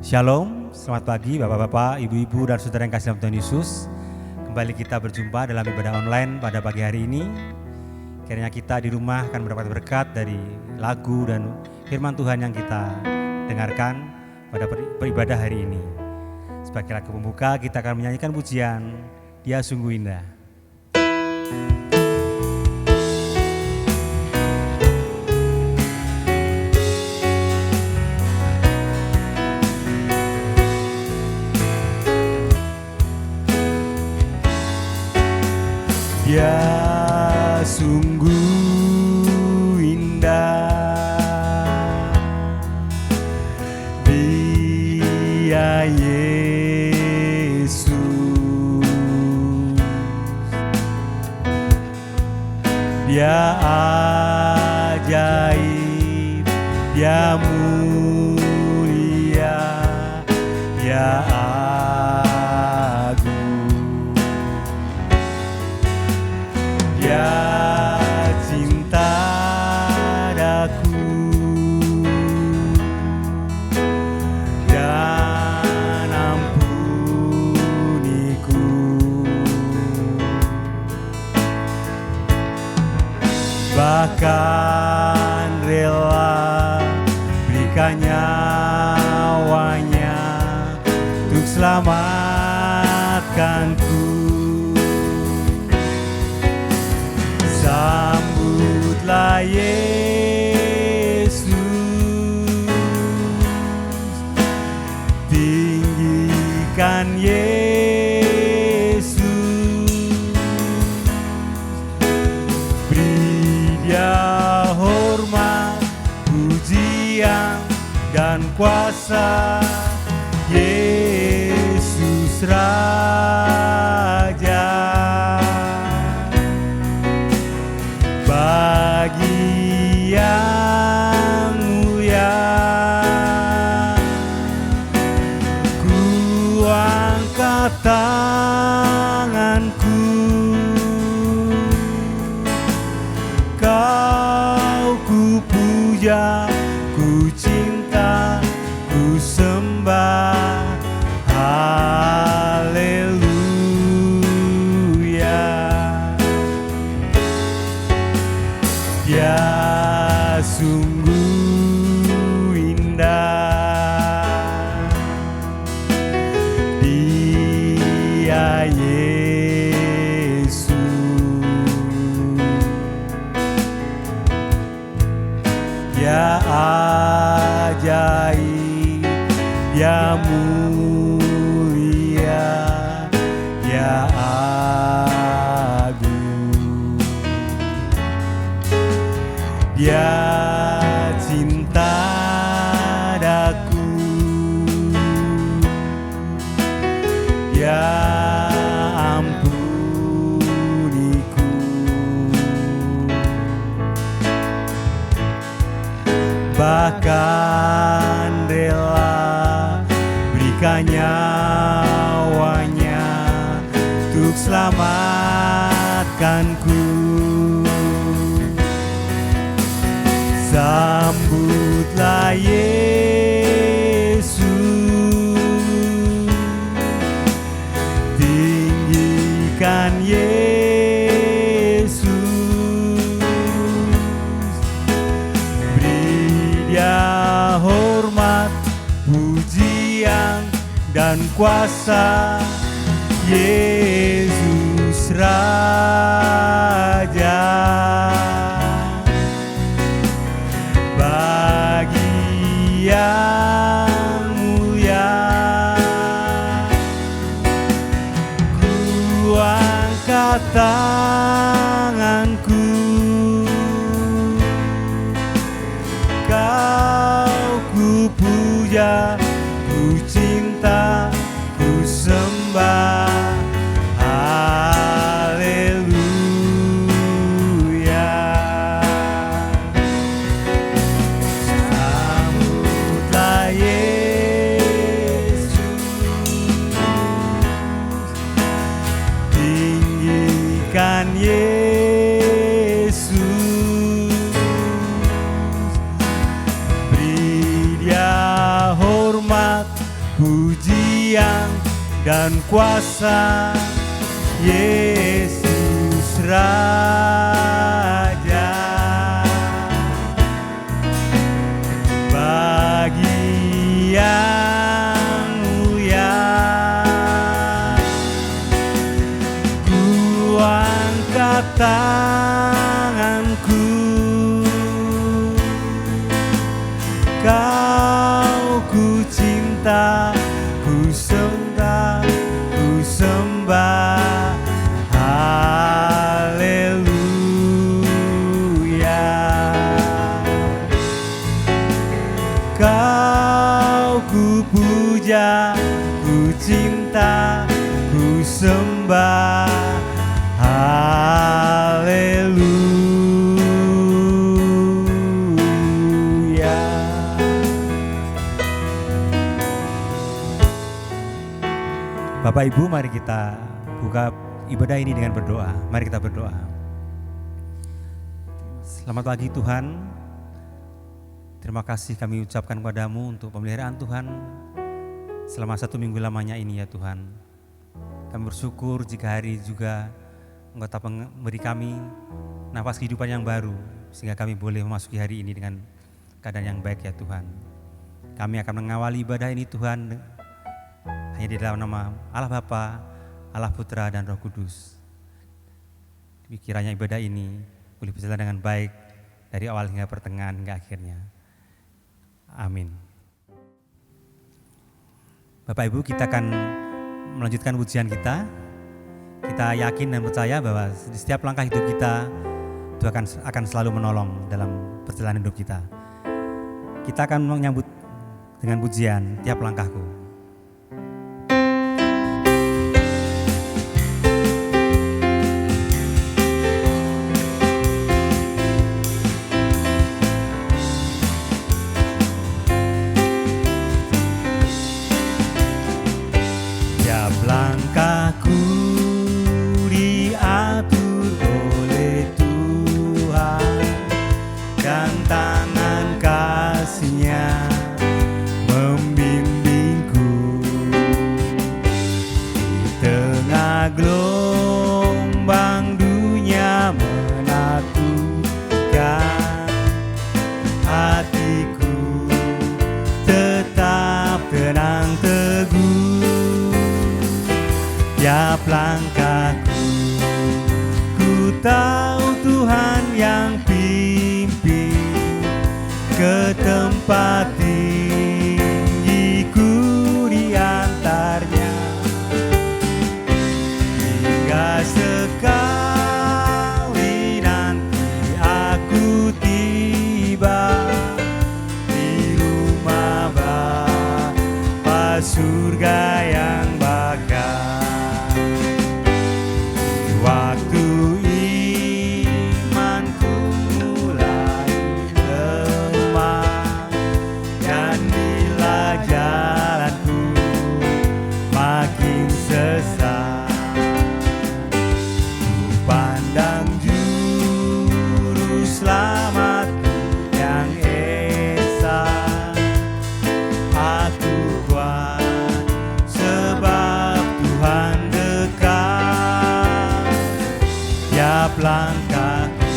Shalom, selamat pagi Bapak-Bapak, Ibu-Ibu, dan Saudara yang kasih dalam Tuhan Yesus. Kembali kita berjumpa dalam ibadah online pada pagi hari ini. Kiranya kita di rumah akan mendapat berkat dari lagu dan firman Tuhan yang kita dengarkan pada beribadah hari ini. Sebagai lagu pembuka kita akan menyanyikan pujian Dia Sungguh Indah. Dia sungguh indah, Dia Yesus, Dia ajaib, Dia mulia, Dia Dia cinta daku dan ampuniku, bahkan rela berikan nyawanya untuk selamatkanku. Sambutlah Yesus, tinggikan Yesus, beri Dia hormat, pujian dan kuasa. Yesus Raja, bagi yang mulia, ku angkat tanganku, Kau ku puja, ku cinta, ku sembah. Haleluya. Dia sungguh indah, Dia Yesus, Dia ajaib, Dia mulia, Dia agung, Dia cinta daku, Dia ampuniku, bahkan rela berikan nyawanya untuk selamatkanku. Sambutlah Yesus, tinggikan Yesus, beri Dia hormat, pujian dan kuasa. Yesus Raja, bagi yang mulia, ku angkat tanganku, Kau ku puja, ku cinta, ku sembah. Haleluya. Sambutlah Yesus, tinggikan Yesus, beri Dia hormat, dan kuasa Yesus Raja. Bagi yang mulia ku angkat tanganku, Kau ku cinta, ku sembah, haleluya. Kau ku puja, ku cinta, ku sembah, haleluya. Bapak Ibu, mari kita buka ibadah ini dengan berdoa. Mari kita berdoa. Selamat pagi Tuhan. Terima kasih kami ucapkan kepadamu untuk pemeliharaan Tuhan selama 1 minggu lamanya ini ya Tuhan. Kami bersyukur jika hari juga Engkau telah memberi kami nafas kehidupan yang baru, sehingga kami boleh memasuki hari ini dengan keadaan yang baik ya Tuhan. Kami akan mengawali ibadah ini Tuhan hanya di dalam nama Allah Bapa, Allah Putra dan Roh Kudus. Kiranya ibadah ini boleh berjalan dengan baik dari awal hingga pertengahan hingga akhirnya. Amin. Bapak Ibu, kita akan melanjutkan pujian kita. Kita yakin dan percaya bahwa di setiap langkah hidup kita Tuhan akan selalu menolong dalam perjalanan hidup kita. Kita akan menyambut dengan pujian tiap langkahku. Langkahku diatur oleh Tuhan, dan tangan kasih-Nya membimbingku. Di tengah gelombang dunia menakutkan, hatiku tetap tenang teguh. Tiap langkahku, ku tahu Tuhan yang pimpin ke tempat tinggiku diantarnya, hingga sekali nanti aku tiba di rumah Bapa surga yang bakal. Waktu imanku mulai lemah, dan bila jalanku makin sesat, ku pandang juru selamatku yang esa. Aku kuat sebab Tuhan dekat. Tiap langkahku,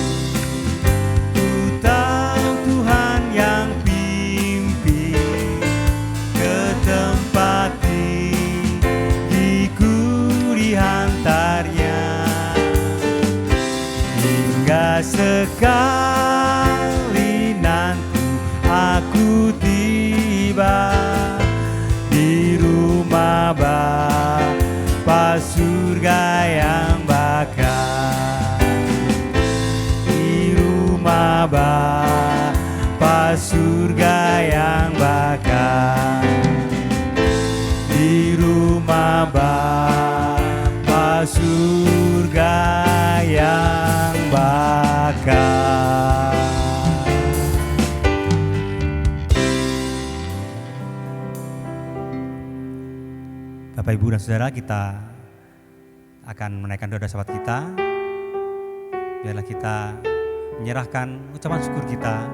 ku tahu Tuhan yang pimpin ke tempat tinggiku dihantarnya, hingga sekali nanti aku tiba di rumah Bapa surga yang bakal. Di rumah Bapa surga yang bakal. Di rumah Bapa surga yang bakal. Bapak, Ibu, dan Saudara, kita akan menaikkan doa syafaat kita. Biarlah kita menyerahkan ucapan syukur kita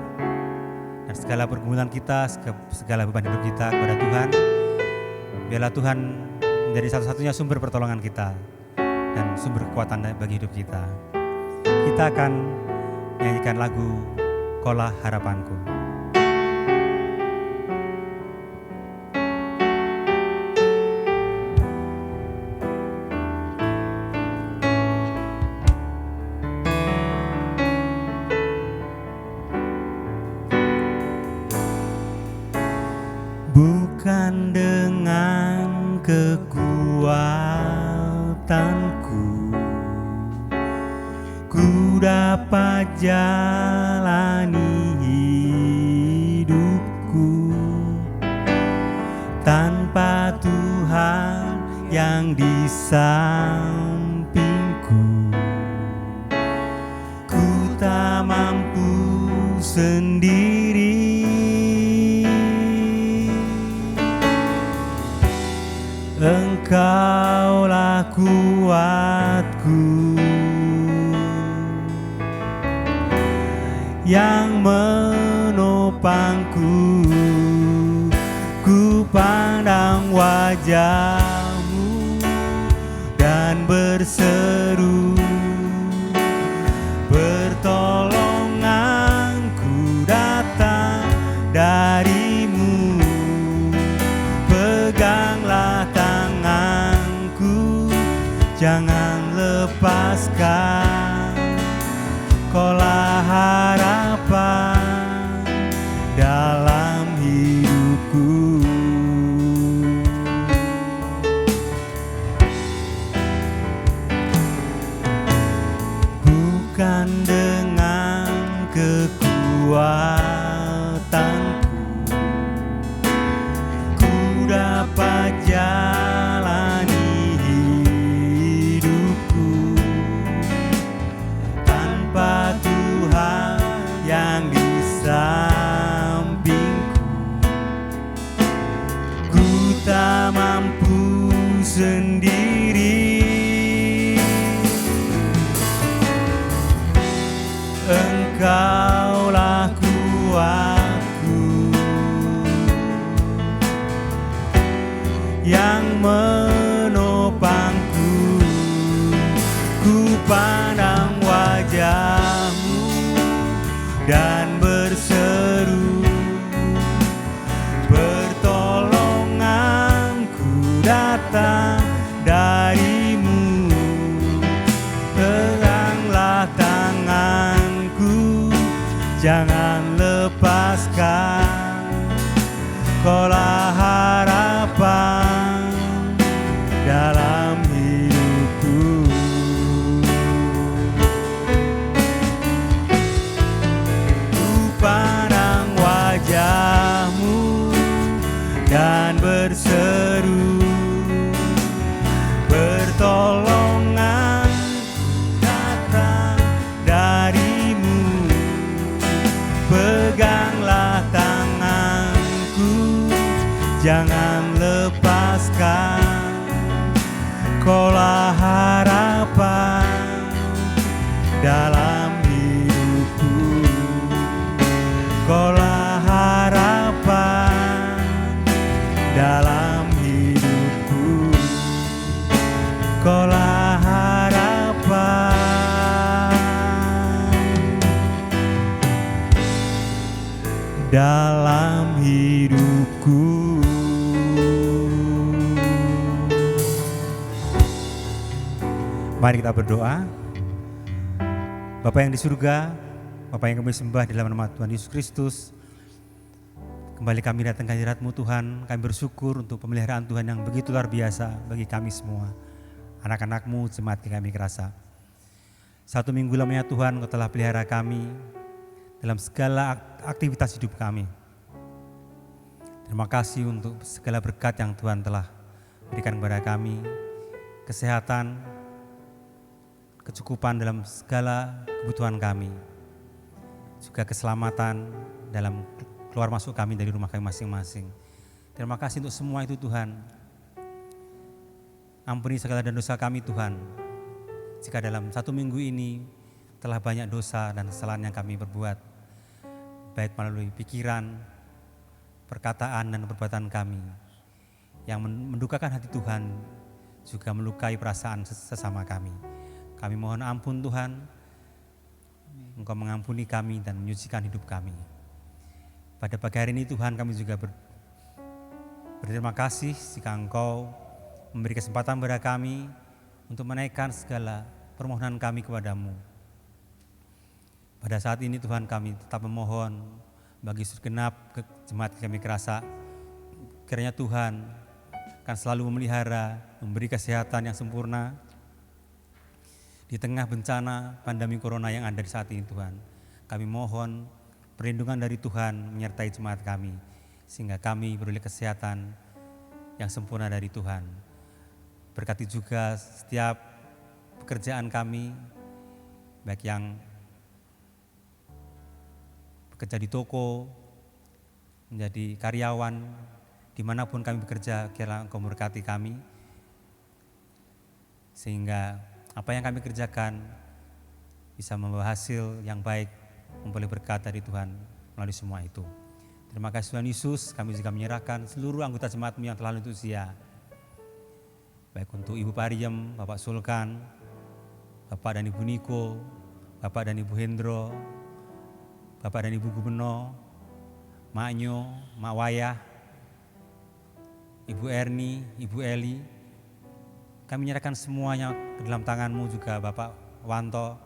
dan segala pergumulan kita, segala beban hidup kita kepada Tuhan. Biarlah Tuhan menjadi satu-satunya sumber pertolongan kita dan sumber kekuatan bagi hidup kita. Kita akan menyanyikan lagu Kaulah Harapanku. Bukan dengan kekuatanku ku dapat jalani hidupku, tanpa Tuhan yang di sampingku ku tak mampu sendiri. Engkaulah kuatku yang menopangku, ku pandang wajah-Mu dan berseru, pertolonganku datang dari-Mu. Peganglah tanganku, jangan lepaskan, Kaulah harapan dalam hidupku. Bukan dengan kekuatanku ku dapat jalani hidupku, tanpa Tuhan yang di sampingku ku tak mampu sendiri. Engkaulah kuatku yang menopangku, ku pandang wajah-Mu dan berseru, pertolonganku datang dari-Mu. Peganglah tanganku, jangan lepaskan, Kaulah harapan dalam hidupku. Ku pandang wajah-Mu dan berseru, pertolongan datang dari-Mu. Peganglah tanganku, jangan lepaskan, Kaulah harapan dalam hidupku. Kaulah harapan dalam hidupku. Kaulah harapan dalam hidupku. Mari kita berdoa. Bapa yang di surga, Bapa yang kami sembah dalam nama Tuhan Yesus Kristus, kembali kami datang ke hadirat-Mu Tuhan. Kami bersyukur untuk pemeliharaan Tuhan yang begitu luar biasa bagi kami semua, anak-anak-Mu, jemaat kami kerasa. 1 minggu lamanya Tuhan, Kau telah pelihara kami dalam segala aktivitas hidup kami. Terima kasih untuk segala berkat yang Tuhan telah berikan kepada kami, kesehatan, kecukupan dalam segala kebutuhan kami, juga keselamatan dalam keluar masuk kami dari rumah kami masing-masing. Terima kasih untuk semua itu Tuhan. Ampuni segala dosa kami Tuhan, jika dalam 1 minggu ini telah banyak dosa dan kesalahan yang kami berbuat, baik melalui pikiran, perkataan dan perbuatan kami yang mendukakan hati Tuhan juga melukai perasaan sesama kami. Kami mohon ampun Tuhan, Engkau mengampuni kami dan menyucikan hidup kami. Pada pagi hari ini Tuhan, kami juga berterima kasih jika Engkau memberi kesempatan kepada kami untuk menaikkan segala permohonan kami kepadamu. Pada saat ini Tuhan, kami tetap memohon bagi segenap jemaat kami kerasa, kiranya Tuhan akan selalu memelihara, memberi kesehatan yang sempurna di tengah bencana pandemi corona yang ada di saat ini Tuhan. Kami mohon perlindungan dari Tuhan menyertai jemaat kami, sehingga kami beroleh kesehatan yang sempurna dari Tuhan. Berkati juga setiap pekerjaan kami, baik yang bekerja di toko, menjadi karyawan, dimanapun kami bekerja, kiranya Engkau memberkati kami, sehingga apa yang kami kerjakan bisa membawa hasil yang baik, memperoleh berkat dari Tuhan melalui semua itu. Terima kasih Tuhan Yesus, kami juga menyerahkan seluruh anggota jemaat-Mu yang telah lanjut usia, baik untuk Ibu Pariem, Bapak Sulkan, Bapak dan Ibu Niko, Bapak dan Ibu Hendro, Bapak dan Ibu Gubernur, Mak Nyo, Mak Wayah, Ibu Erni, Ibu Eli. Kami menyerahkan semuanya ke dalam tangan-Mu juga Bapak Wanto.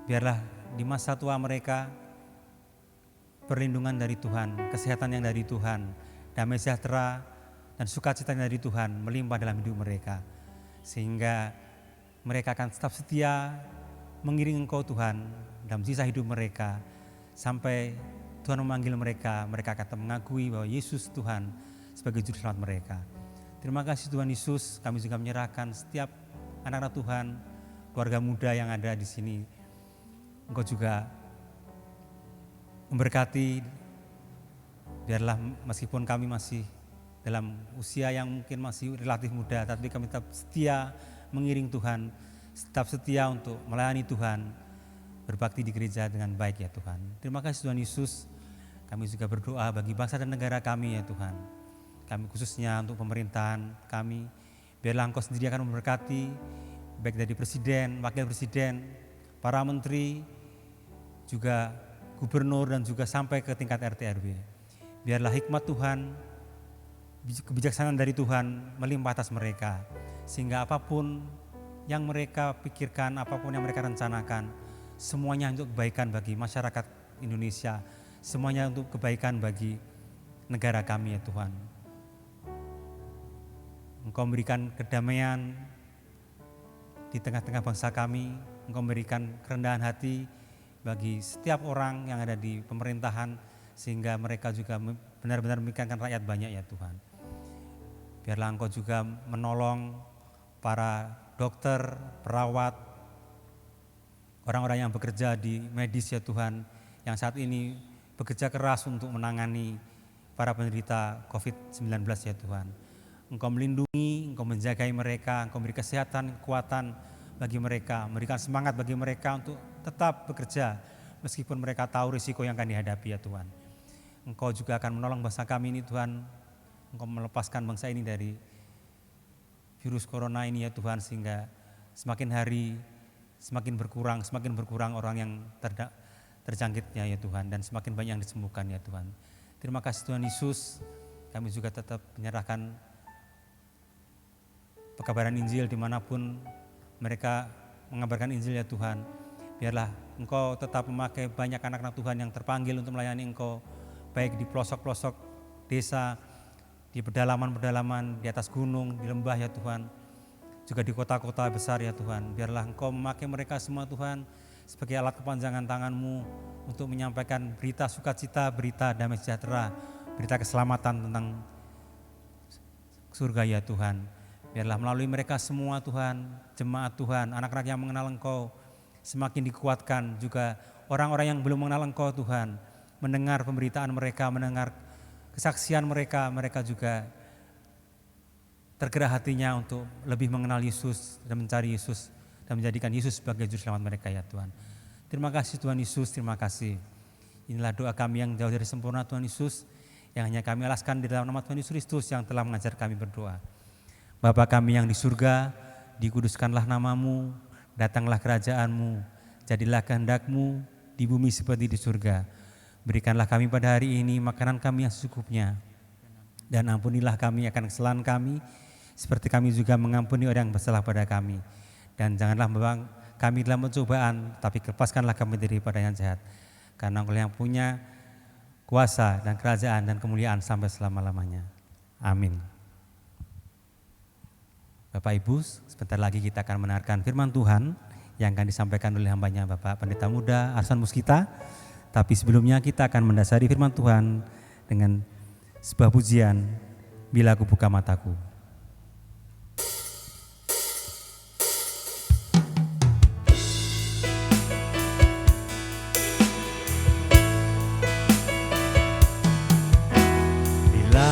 Biarlah di masa tua mereka perlindungan dari Tuhan, kesehatan yang dari Tuhan, damai sejahtera dan sukacita yang dari Tuhan melimpah dalam hidup mereka. Sehingga mereka akan tetap setia mengiringi Engkau Tuhan dalam sisa hidup mereka. Sampai Tuhan memanggil mereka, mereka akan mengakui bahwa Yesus Tuhan sebagai juru selamat mereka. Terima kasih Tuhan Yesus, kami juga menyerahkan setiap anak-anak Tuhan, keluarga muda yang ada di sini. Engkau juga memberkati, biarlah meskipun kami masih dalam usia yang mungkin masih relatif muda, tapi kami tetap setia mengiring Tuhan, tetap setia untuk melayani Tuhan, berbakti di gereja dengan baik ya Tuhan. Terima kasih Tuhan Yesus, kami juga berdoa bagi bangsa dan negara kami ya Tuhan. Kami khususnya untuk pemerintahan kami, biarlah Engkau sendiri akan memberkati, baik dari Presiden, Wakil Presiden, para Menteri, juga Gubernur dan juga sampai ke tingkat RT RW. Biarlah hikmat Tuhan, kebijaksanaan dari Tuhan melimpah atas mereka, sehingga apapun yang mereka pikirkan, apapun yang mereka rencanakan, semuanya untuk kebaikan bagi masyarakat Indonesia, semuanya untuk kebaikan bagi negara kami ya Tuhan. Engkau memberikan kedamaian di tengah-tengah bangsa kami, Engkau memberikan kerendahan hati bagi setiap orang yang ada di pemerintahan, sehingga mereka juga benar-benar memikirkan rakyat banyak ya Tuhan. Biarlah Engkau juga menolong para dokter, perawat, orang-orang yang bekerja di medis ya Tuhan, yang saat ini bekerja keras untuk menangani para penderita COVID-19 ya Tuhan. Engkau melindungi, Engkau menjagai mereka, Engkau memberi kesehatan, kekuatan bagi mereka, memberikan semangat bagi mereka untuk tetap bekerja meskipun mereka tahu risiko yang akan dihadapi ya Tuhan. Engkau juga akan menolong bangsa kami ini Tuhan, Engkau melepaskan bangsa ini dari virus corona ini ya Tuhan, sehingga semakin hari semakin berkurang orang yang terjangkitnya ya Tuhan, dan semakin banyak yang disembuhkan ya Tuhan. Terima kasih Tuhan Yesus, kami juga tetap menyerahkan pekabaran Injil dimanapun mereka mengabarkan Injil ya Tuhan. Biarlah Engkau tetap memakai banyak anak-anak Tuhan yang terpanggil untuk melayani Engkau, baik di pelosok-pelosok desa, di pedalaman-pedalaman, di atas gunung, di lembah ya Tuhan, juga di kota-kota besar ya Tuhan. Biarlah Engkau memakai mereka semua Tuhan sebagai alat kepanjangan tangan-Mu untuk menyampaikan berita sukacita, berita damai sejahtera, berita keselamatan tentang surga ya Tuhan. Biarlah melalui mereka semua Tuhan, jemaat Tuhan, anak-anak yang mengenal Engkau semakin dikuatkan, juga orang-orang yang belum mengenal Engkau Tuhan, mendengar pemberitaan mereka, mendengar kesaksian mereka, mereka juga tergerak hatinya untuk lebih mengenal Yesus dan mencari Yesus dan menjadikan Yesus sebagai juru selamat mereka ya Tuhan. Terima kasih Tuhan Yesus, terima kasih. Inilah doa kami yang jauh dari sempurna Tuhan Yesus, yang hanya kami alaskan di dalam nama Tuhan Yesus Kristus yang telah mengajar kami berdoa. Bapa kami yang di surga, dikuduskanlah namamu, datanglah kerajaanmu, jadilah kehendak-Mu di bumi seperti di surga. Berikanlah kami pada hari ini makanan kami yang secukupnya, dan ampunilah kami akan kesalahan kami, seperti kami juga mengampuni orang yang bersalah pada kami. Dan janganlah membawa kami dalam pencobaan, tapi lepaskanlah kami daripada yang jahat. Karena Engkau yang punya kuasa dan kerajaan dan kemuliaan sampai selama-lamanya. Amin. Bapak Ibu, sebentar lagi kita akan mendengarkan firman Tuhan yang akan disampaikan oleh hambanya Bapak Pendeta Muda Arsan Muskita. Tapi sebelumnya kita akan mendasari firman Tuhan dengan sebuah pujian, Bila Ku Buka Mataku. Bila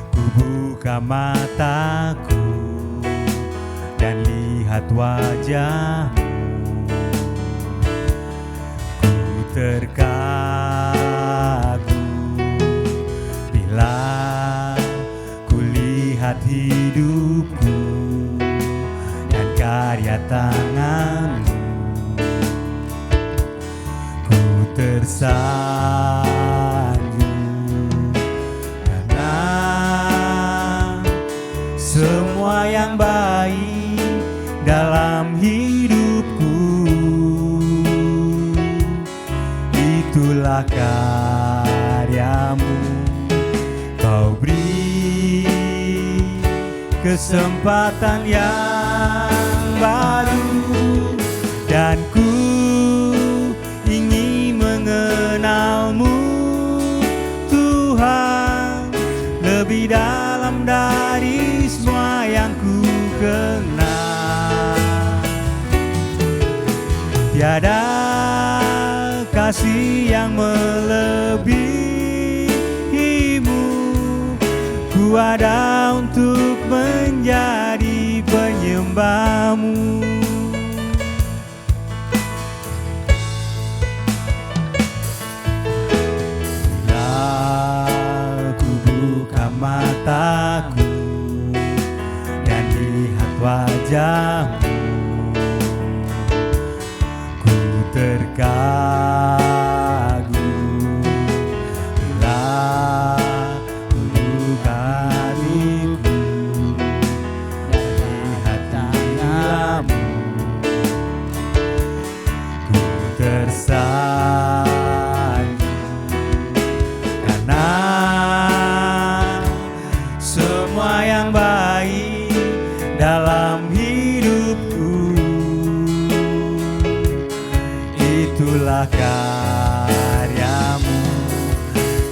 ku buka mataku dan lihat wajah-Mu, ku terkagum bila ku lihat hidupku dan karya tangan-Mu. Ku tersanjung karena semua yang baik dalam hidupku, itulah karya-Mu. Kau beri kesempatan yang baru, dan ku ingin mengenal-Mu, Tuhan, lebih dalam dari semua yang ku kenal. Tiada kasih yang melebihi-Mu, ku ada untuk menjadi penyembah-Mu. Bila ku buka mataku dan lihat wajah-Mu, ku terkagum bila ku buka hatiku dan lihat tangan-Mu, ku tersanjung karena semua yang baik dalam hidupku, itulah karya-Mu.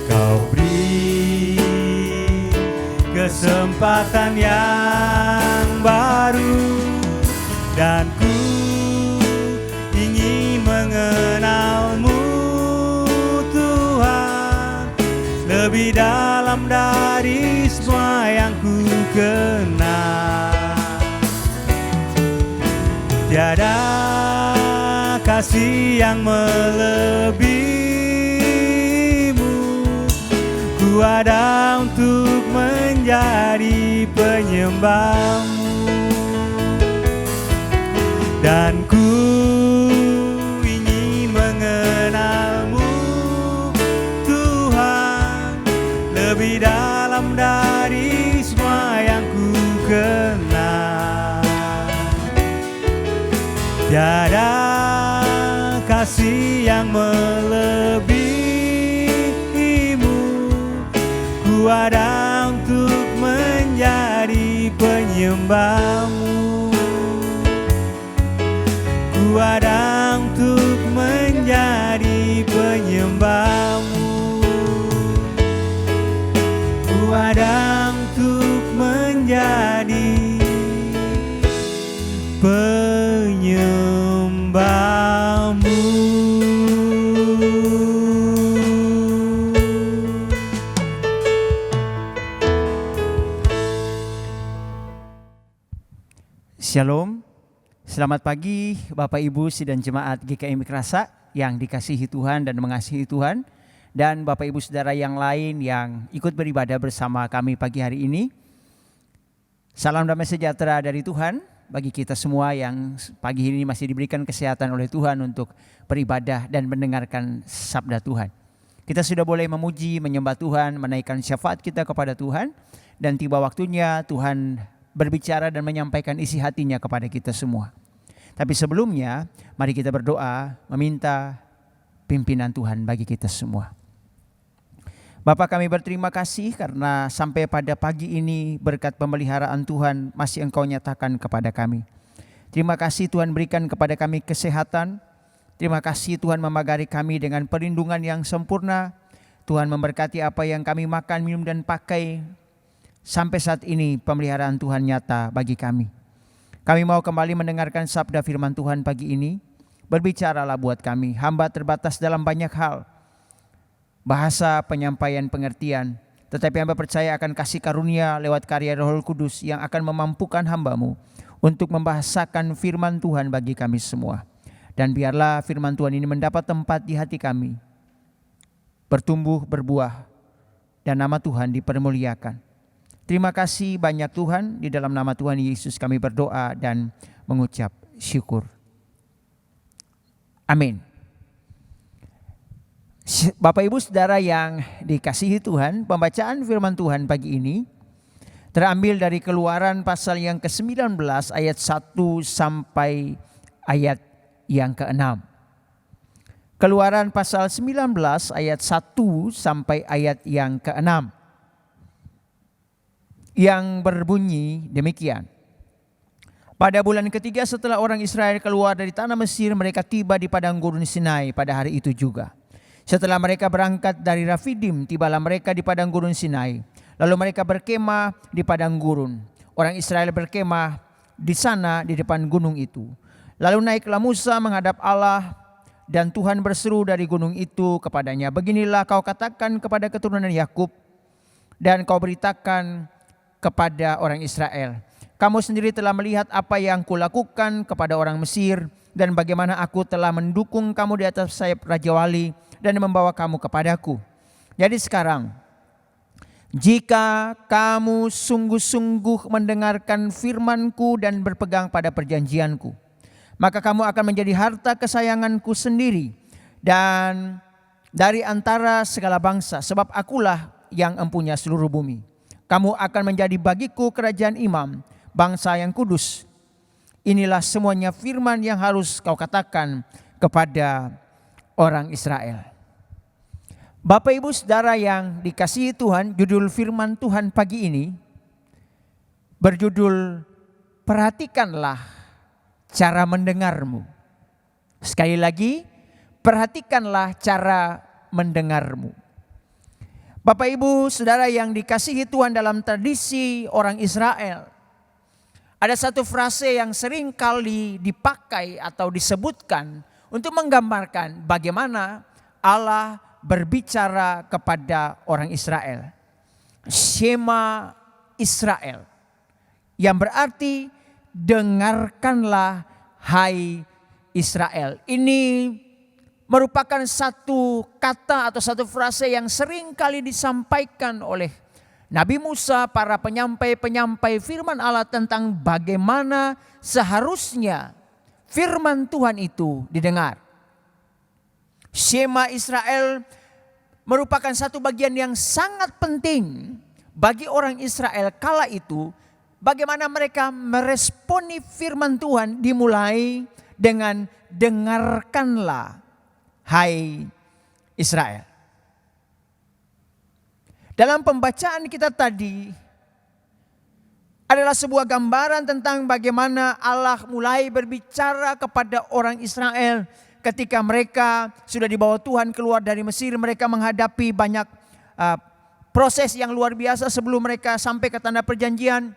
Kau beri kesempatan yang baru, dan ku ingin mengenal-Mu, Tuhan, lebih dalam dari semua yang ku kenal. Tiada kasih yang melebihi-Mu, ku ada untuk menjadi penyembah-Mu, dan ku ingin mengenal-Mu, Tuhan, lebih dalam dari semua yang ku kenal. Tiada kasih yang melebihi-Mu, ku ada untuk menjadi penyembah-Mu, ku ada untuk menjadi penyembah-Mu, ku ada untuk menjadi penyembah-Mu. Shalom, selamat pagi Bapak Ibu sidang jemaat GKI Mikrasa yang dikasihi Tuhan dan mengasihi Tuhan, dan Bapak Ibu Saudara yang lain yang ikut beribadah bersama kami pagi hari ini. Salam damai sejahtera dari Tuhan bagi kita semua yang pagi ini masih diberikan kesehatan oleh Tuhan untuk beribadah dan mendengarkan sabda Tuhan. Kita sudah boleh memuji, menyembah Tuhan, menaikkan syafaat kita kepada Tuhan, dan tiba waktunya Tuhan berbicara dan menyampaikan isi hatinya kepada kita semua. Tapi sebelumnya, mari kita berdoa meminta pimpinan Tuhan bagi kita semua. Bapa, kami berterima kasih karena sampai pada pagi ini berkat pemeliharaan Tuhan masih Engkau nyatakan kepada kami. Terima kasih Tuhan berikan kepada kami kesehatan. Terima kasih Tuhan memagari kami dengan perlindungan yang sempurna. Tuhan memberkati apa yang kami makan, minum dan pakai. Sampai saat ini pemeliharaan Tuhan nyata bagi kami. Kami mau kembali mendengarkan sabda firman Tuhan pagi ini. Berbicaralah buat kami, hamba terbatas dalam banyak hal. Bahasa, penyampaian, pengertian. Tetapi hamba percaya akan kasih karunia lewat karya Roh Kudus yang akan memampukan hamba-Mu untuk membahasakan firman Tuhan bagi kami semua. Dan biarlah firman Tuhan ini mendapat tempat di hati kami, bertumbuh, berbuah, dan nama Tuhan dipermuliakan. Terima kasih banyak Tuhan, di dalam nama Tuhan Yesus kami berdoa dan mengucap syukur. Amin. Bapak Ibu Saudara yang dikasihi Tuhan, pembacaan firman Tuhan pagi ini terambil dari Keluaran pasal yang ke-19 ayat 1 sampai ayat yang ke-6. Keluaran pasal 19 ayat 1 sampai ayat yang ke-6. Yang berbunyi demikian. Pada bulan ketiga setelah orang Israel keluar dari tanah Mesir, mereka tiba di padang gurun Sinai pada hari itu juga. Setelah mereka berangkat dari Rafidim, tibalah mereka di padang gurun Sinai. Lalu mereka berkemah di padang gurun. Orang Israel berkemah di sana di depan gunung itu. Lalu naiklah Musa menghadap Allah, dan Tuhan berseru dari gunung itu kepadanya, beginilah kau katakan kepada keturunan Yakub, dan kau beritakan kepada orang Israel, kamu sendiri telah melihat apa yang kulakukan kepada orang Mesir, dan bagaimana aku telah mendukung kamu di atas sayap Raja Wali, dan membawa kamu kepadaku. Jadi sekarang, jika kamu sungguh-sungguh mendengarkan firman-Ku dan berpegang pada perjanjian-Ku, maka kamu akan menjadi harta kesayangan-Ku sendiri dan dari antara segala bangsa, sebab Akulah yang empunya seluruh bumi. Kamu akan menjadi bagiku kerajaan imam, bangsa yang kudus. Inilah semuanya firman yang harus kau katakan kepada orang Israel. Bapak Ibu Saudara yang dikasihi Tuhan, judul firman Tuhan pagi ini berjudul perhatikanlah cara mendengarmu. Sekali lagi, perhatikanlah cara mendengarmu. Bapak Ibu Saudara yang dikasihi Tuhan, dalam tradisi orang Israel, ada satu frase yang sering kali dipakai atau disebutkan untuk menggambarkan bagaimana Allah berbicara kepada orang Israel. Shema Israel, yang berarti dengarkanlah hai Israel. Ini merupakan satu kata atau satu frase yang sering kali disampaikan oleh Nabi Musa, para penyampai-penyampai firman Allah tentang bagaimana seharusnya firman Tuhan itu didengar. Shema Israel merupakan satu bagian yang sangat penting bagi orang Israel kala itu. Bagaimana mereka meresponi firman Tuhan, dimulai dengan dengarkanlah hai Israel. Dalam pembacaan kita tadi adalah sebuah gambaran tentang bagaimana Allah mulai berbicara kepada orang Israel ketika mereka sudah dibawa Tuhan keluar dari Mesir. Mereka menghadapi banyak proses yang luar biasa sebelum mereka sampai ke tanah perjanjian.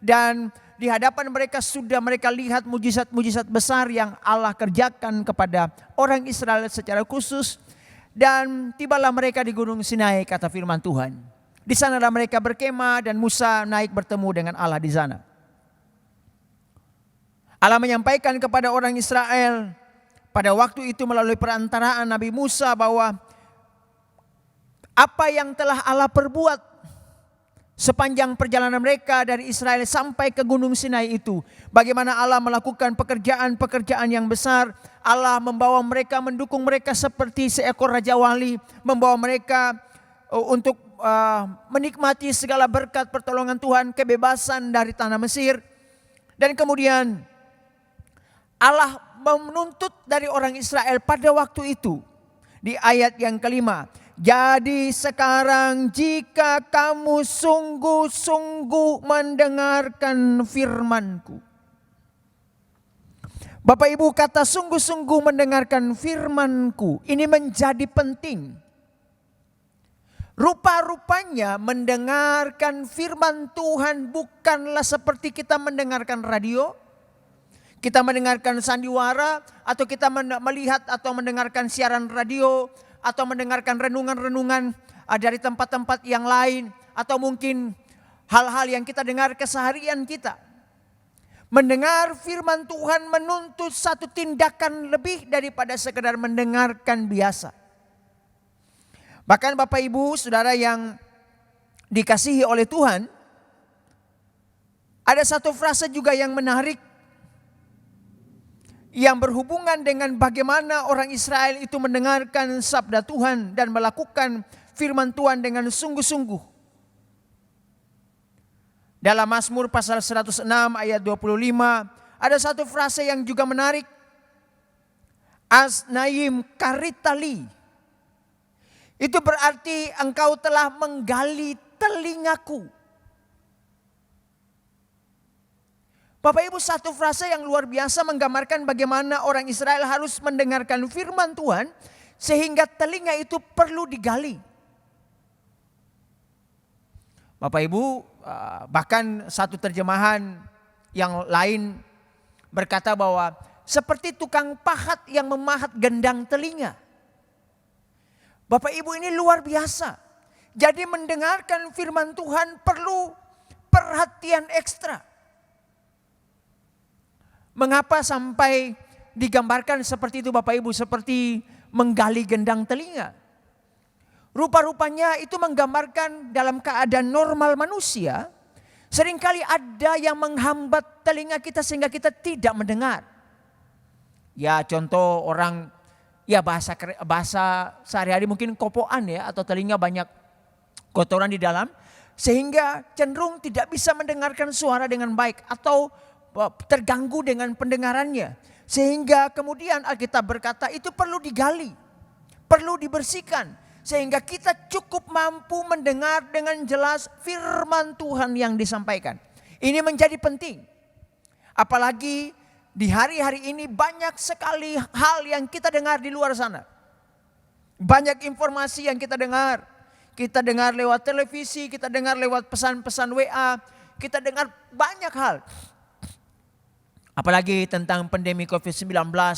Dan di hadapan mereka sudah mereka lihat mujizat-mujizat besar yang Allah kerjakan kepada orang Israel secara khusus. Dan tibalah mereka di Gunung Sinai, kata firman Tuhan. Di sanalah mereka berkemah dan Musa naik bertemu dengan Allah di sana. Allah menyampaikan kepada orang Israel pada waktu itu melalui perantaraan Nabi Musa bahwa apa yang telah Allah perbuat Sepanjang perjalanan mereka dari Israel sampai ke Gunung Sinai itu, bagaimana Allah melakukan pekerjaan-pekerjaan yang besar. Allah membawa mereka, mendukung mereka seperti seekor Raja Wali, membawa mereka untuk menikmati segala berkat pertolongan Tuhan, kebebasan dari tanah Mesir. Dan kemudian Allah menuntut dari orang Israel pada waktu itu di ayat yang kelima, jadi sekarang jika kamu sungguh-sungguh mendengarkan firman-Ku. Bapak Ibu, kata sungguh-sungguh mendengarkan firman-Ku ini menjadi penting. Rupa-rupanya mendengarkan firman Tuhan bukanlah seperti kita mendengarkan radio, kita mendengarkan sandiwara, atau kita melihat atau mendengarkan siaran radio, atau mendengarkan renungan-renungan dari tempat-tempat yang lain, atau mungkin hal-hal yang kita dengar keseharian kita. Mendengar firman Tuhan menuntut satu tindakan lebih daripada sekedar mendengarkan biasa. Bahkan Bapak Ibu Saudara yang dikasihi oleh Tuhan, ada satu frase juga yang menarik, yang berhubungan dengan bagaimana orang Israel itu mendengarkan sabda Tuhan dan melakukan firman Tuhan dengan sungguh-sungguh. Dalam Mazmur pasal 106 ayat 25, ada satu frase yang juga menarik. Asnaim karitali. Itu berarti engkau telah menggali telingaku. Bapak Ibu, satu frase yang luar biasa menggambarkan bagaimana orang Israel harus mendengarkan firman Tuhan sehingga telinga itu perlu digali. Bapak Ibu, bahkan satu terjemahan yang lain berkata bahwa seperti tukang pahat yang memahat gendang telinga. Bapak Ibu, ini luar biasa. Jadi mendengarkan firman Tuhan perlu perhatian ekstra. Mengapa sampai digambarkan seperti itu Bapak Ibu, seperti menggali gendang telinga? Rupa-rupanya itu menggambarkan dalam keadaan normal manusia, seringkali ada yang menghambat telinga kita sehingga kita tidak mendengar. Ya contoh orang, ya bahasa sehari-hari mungkin kopoan ya, atau telinga banyak kotoran di dalam, sehingga cenderung tidak bisa mendengarkan suara dengan baik atau terganggu dengan pendengarannya. Sehingga kemudian Alkitab berkata itu perlu digali, perlu dibersihkan. Sehingga kita cukup mampu mendengar dengan jelas firman Tuhan yang disampaikan. Ini menjadi penting. Apalagi di hari-hari ini banyak sekali hal yang kita dengar di luar sana. Banyak informasi yang kita dengar. Kita dengar lewat televisi, kita dengar lewat pesan-pesan WA. Kita dengar banyak hal. Apalagi tentang pandemi COVID-19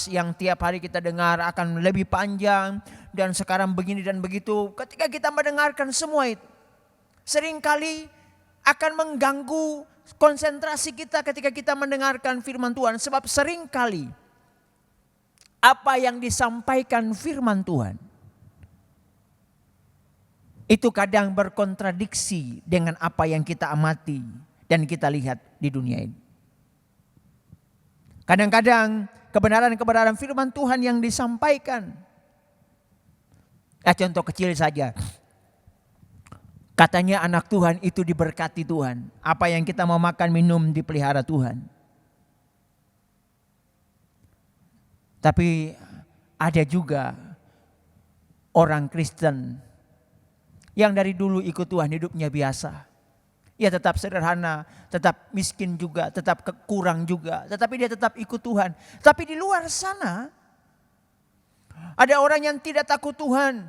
yang tiap hari kita dengar akan lebih panjang dan sekarang begini dan begitu. Ketika kita mendengarkan semua itu, seringkali akan mengganggu konsentrasi kita ketika kita mendengarkan firman Tuhan. Sebab seringkali apa yang disampaikan firman Tuhan itu kadang berkontradiksi dengan apa yang kita amati dan kita lihat di dunia ini. Kadang-kadang kebenaran-kebenaran firman Tuhan yang disampaikan. Contoh kecil saja. Katanya anak Tuhan itu diberkati Tuhan. Apa yang kita mau makan minum dipelihara Tuhan. Tapi ada juga orang Kristen yang dari dulu ikut Tuhan hidupnya biasa. Ya tetap sederhana, tetap miskin juga, tetap kurang juga. Tetapi dia tetap ikut Tuhan. Tapi di luar sana ada orang yang tidak takut Tuhan.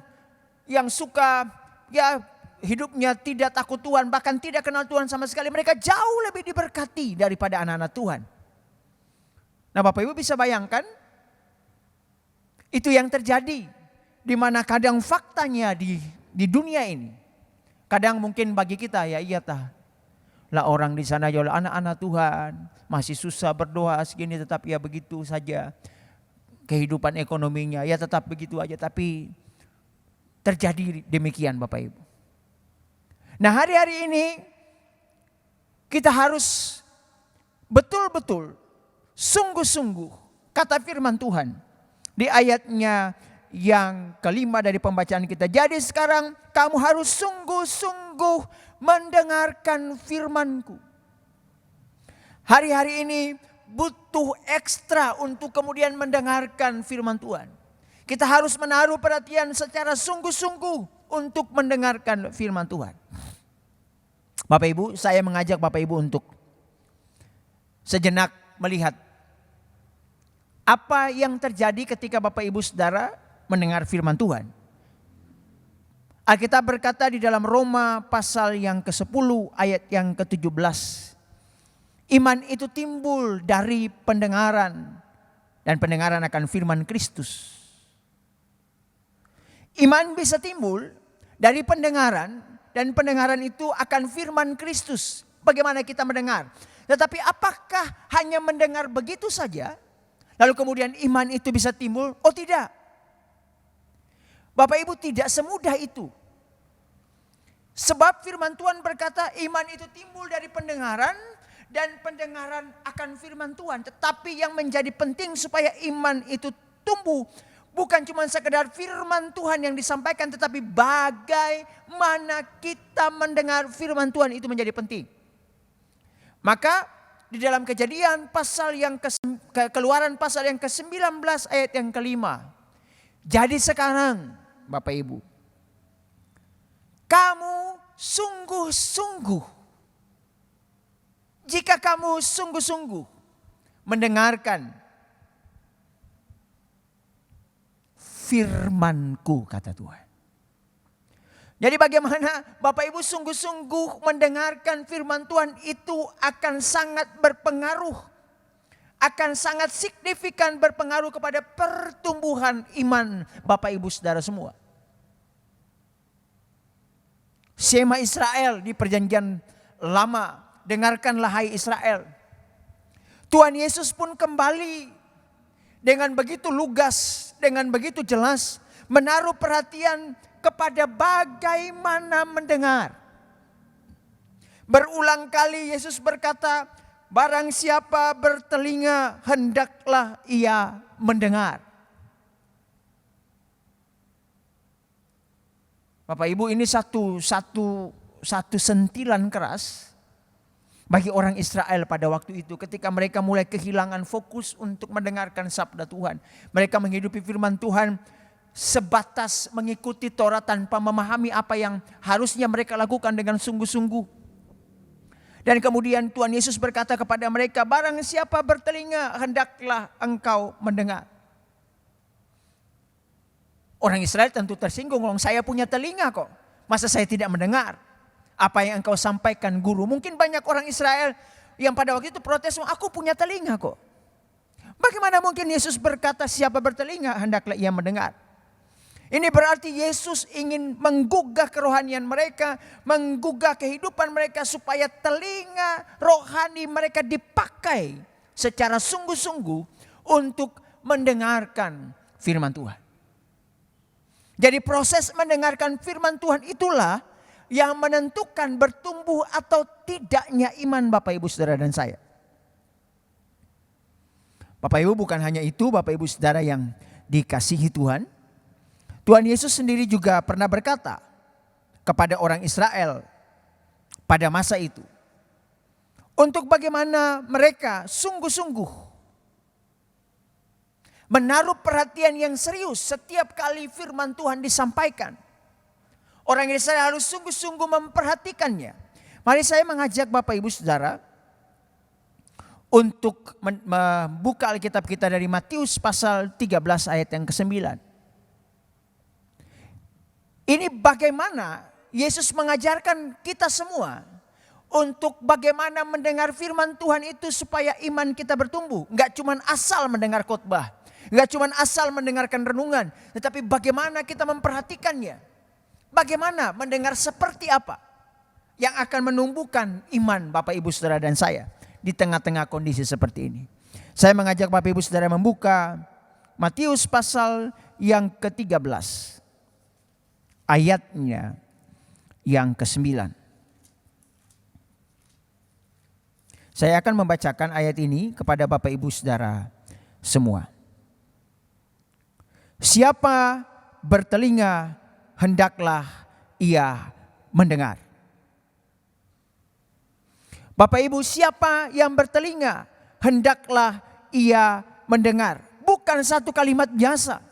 Yang suka ya hidupnya tidak takut Tuhan. Bahkan tidak kenal Tuhan sama sekali. Mereka jauh lebih diberkati daripada anak-anak Tuhan. Nah Bapak Ibu bisa bayangkan. Itu yang terjadi. Di mana kadang faktanya di dunia ini. Kadang mungkin bagi kita ya iya tah. Lah orang di sana jauh anak-anak Tuhan masih susah berdoa segini tetap ya begitu saja. Kehidupan ekonominya ya tetap begitu aja, tapi terjadi demikian Bapak Ibu. Nah hari-hari ini kita harus betul-betul, sungguh-sungguh, kata firman Tuhan di ayatnya yang kelima dari pembacaan kita. Jadi sekarang kamu harus sungguh-sungguh mendengarkan firman-Ku. Hari-hari ini butuh ekstra untuk kemudian mendengarkan firman Tuhan. Kita harus menaruh perhatian secara sungguh-sungguh untuk mendengarkan firman Tuhan. Bapak Ibu, saya mengajak Bapak Ibu untuk sejenak melihat apa yang terjadi ketika Bapak Ibu Saudara mendengar firman Tuhan. Alkitab berkata di dalam Roma pasal yang ke-10 ayat yang ke-17. Iman itu timbul dari pendengaran dan pendengaran akan firman Kristus. Iman bisa timbul dari pendengaran dan pendengaran itu akan firman Kristus. Bagaimana kita mendengar? Tetapi apakah hanya mendengar begitu saja? Lalu kemudian iman itu bisa timbul? Oh tidak. Bapak Ibu, tidak semudah itu. Sebab firman Tuhan berkata iman itu timbul dari pendengaran dan pendengaran akan firman Tuhan. Tetapi yang menjadi penting supaya iman itu tumbuh bukan cuma sekedar firman Tuhan yang disampaikan, tetapi bagaimana kita mendengar firman Tuhan itu menjadi penting. Maka di dalam Kejadian pasal yang Keluaran pasal yang ke-19 ayat yang ke-5. Jadi sekarang Bapak Ibu, kamu sungguh-sungguh, jika kamu sungguh-sungguh mendengarkan firman-Ku, kata Tuhan. Jadi bagaimana Bapak Ibu sungguh-sungguh mendengarkan firman Tuhan itu akan sangat berpengaruh. Akan sangat signifikan berpengaruh kepada pertumbuhan iman Bapak Ibu Saudara semua. Shema Israel di perjanjian lama. Dengarkanlah hai Israel. Tuhan Yesus pun kembali dengan begitu lugas, dengan begitu jelas menaruh perhatian kepada bagaimana mendengar. Berulang kali Yesus berkata, barang siapa bertelinga hendaklah ia mendengar. Bapak Ibu, ini satu sentilan keras bagi orang Israel pada waktu itu ketika mereka mulai kehilangan fokus untuk mendengarkan sabda Tuhan. Mereka menghidupi firman Tuhan sebatas mengikuti Taurat tanpa memahami apa yang harusnya mereka lakukan dengan sungguh-sungguh. Dan kemudian Tuhan Yesus berkata kepada mereka, barang siapa bertelinga hendaklah engkau mendengar. Orang Israel tentu tersinggung, saya punya telinga kok, masa saya tidak mendengar apa yang engkau sampaikan guru. Mungkin banyak orang Israel yang pada waktu itu protes, aku punya telinga kok. Bagaimana mungkin Yesus berkata siapa bertelinga hendaklah ia mendengar. Ini berarti Yesus ingin menggugah kerohanian mereka, menggugah kehidupan mereka supaya telinga rohani mereka dipakai secara sungguh-sungguh untuk mendengarkan firman Tuhan. Jadi proses mendengarkan firman Tuhan itulah yang menentukan bertumbuh atau tidaknya iman Bapak Ibu Saudara dan saya. Bapak Ibu, bukan hanya itu, Bapak Ibu Saudara yang dikasihi Tuhan. Tuhan Yesus sendiri juga pernah berkata kepada orang Israel pada masa itu. Untuk bagaimana mereka sungguh-sungguh menaruh perhatian yang serius setiap kali firman Tuhan disampaikan. Orang Israel harus sungguh-sungguh memperhatikannya. Mari saya mengajak Bapak Ibu Saudara untuk membuka Alkitab kita dari Matius pasal 13 ayat yang ke-9. Ini bagaimana Yesus mengajarkan kita semua untuk bagaimana mendengar firman Tuhan itu supaya iman kita bertumbuh. Enggak cuma asal mendengar khotbah, enggak cuma asal mendengarkan renungan, tetapi bagaimana kita memperhatikannya. Bagaimana mendengar seperti apa yang akan menumbuhkan iman Bapak Ibu Saudara dan saya di tengah-tengah kondisi seperti ini. Saya mengajak Bapak Ibu Saudara membuka Matius pasal yang ke-13. Ayatnya yang ke-9. Saya akan membacakan ayat ini kepada Bapak Ibu Saudara semua. Siapa bertelinga, hendaklah ia mendengar. Bapak Ibu, siapa yang bertelinga, hendaklah ia mendengar. Bukan satu kalimat biasa.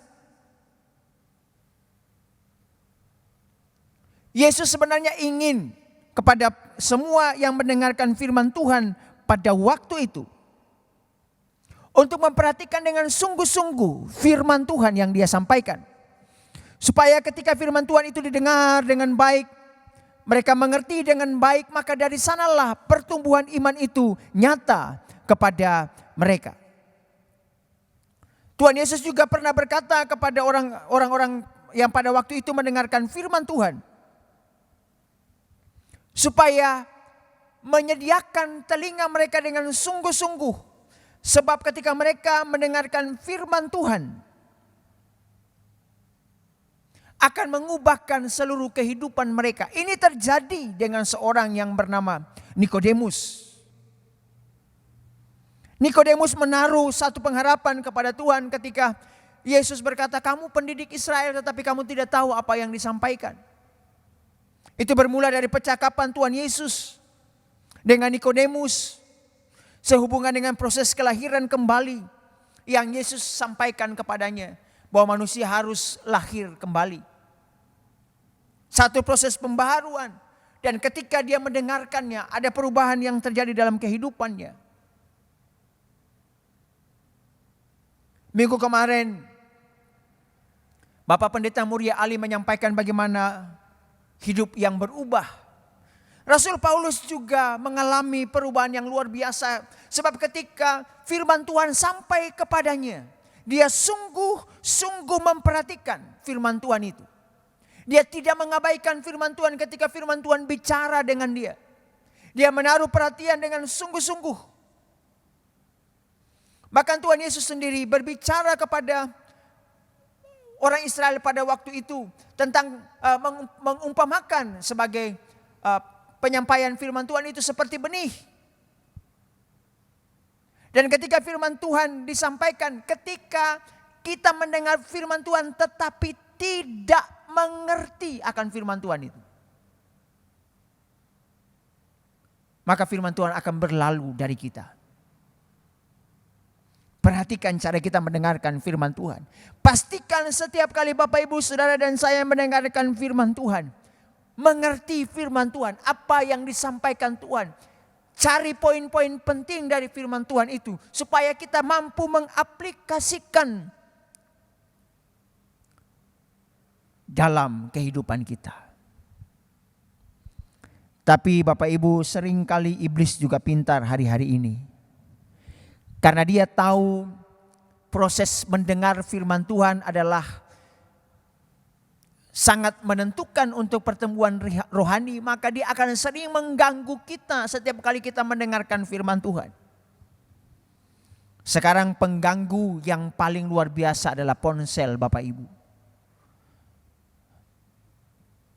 Yesus sebenarnya ingin kepada semua yang mendengarkan firman Tuhan pada waktu itu untuk memperhatikan dengan sungguh-sungguh firman Tuhan yang dia sampaikan. Supaya ketika firman Tuhan itu didengar dengan baik, mereka mengerti dengan baik, maka dari sanalah pertumbuhan iman itu nyata kepada mereka. Tuhan Yesus juga pernah berkata kepada orang-orang yang pada waktu itu mendengarkan firman Tuhan, supaya menyediakan telinga mereka dengan sungguh-sungguh. Sebab ketika mereka mendengarkan firman Tuhan, akan mengubahkan seluruh kehidupan mereka. Ini terjadi dengan seorang yang bernama Nikodemus. Nikodemus menaruh satu pengharapan kepada Tuhan ketika Yesus berkata, kamu pendidik Israel tetapi kamu tidak tahu apa yang disampaikan. Itu bermula dari percakapan Tuhan Yesus dengan Nikodemus sehubungan dengan proses kelahiran kembali yang Yesus sampaikan kepadanya, bahwa manusia harus lahir kembali. Satu proses pembaharuan, dan ketika dia mendengarkannya ada perubahan yang terjadi dalam kehidupannya. Minggu kemarin Bapak Pendeta Muria Ali menyampaikan bagaimana hidup yang berubah. Rasul Paulus juga mengalami perubahan yang luar biasa. Sebab ketika firman Tuhan sampai kepadanya, dia sungguh-sungguh memperhatikan firman Tuhan itu. Dia tidak mengabaikan firman Tuhan ketika firman Tuhan bicara dengan dia. Dia menaruh perhatian dengan sungguh-sungguh. Bahkan Tuhan Yesus sendiri berbicara kepada orang Israel pada waktu itu tentang mengumpamakan sebagai penyampaian firman Tuhan itu seperti benih. Dan ketika firman Tuhan disampaikan, ketika kita mendengar firman Tuhan tetapi tidak mengerti akan firman Tuhan itu, maka firman Tuhan akan berlalu dari kita. Perhatikan cara kita mendengarkan firman Tuhan. Pastikan setiap kali Bapak Ibu Saudara dan saya mendengarkan firman Tuhan, mengerti firman Tuhan, apa yang disampaikan Tuhan. Cari poin-poin penting dari firman Tuhan itu, supaya kita mampu mengaplikasikan dalam kehidupan kita. Tapi Bapak Ibu, seringkali iblis juga pintar hari-hari ini. Karena dia tahu proses mendengar firman Tuhan adalah sangat menentukan untuk pertumbuhan rohani, maka dia akan sering mengganggu kita setiap kali kita mendengarkan firman Tuhan. Sekarang pengganggu yang paling luar biasa adalah ponsel Bapak Ibu.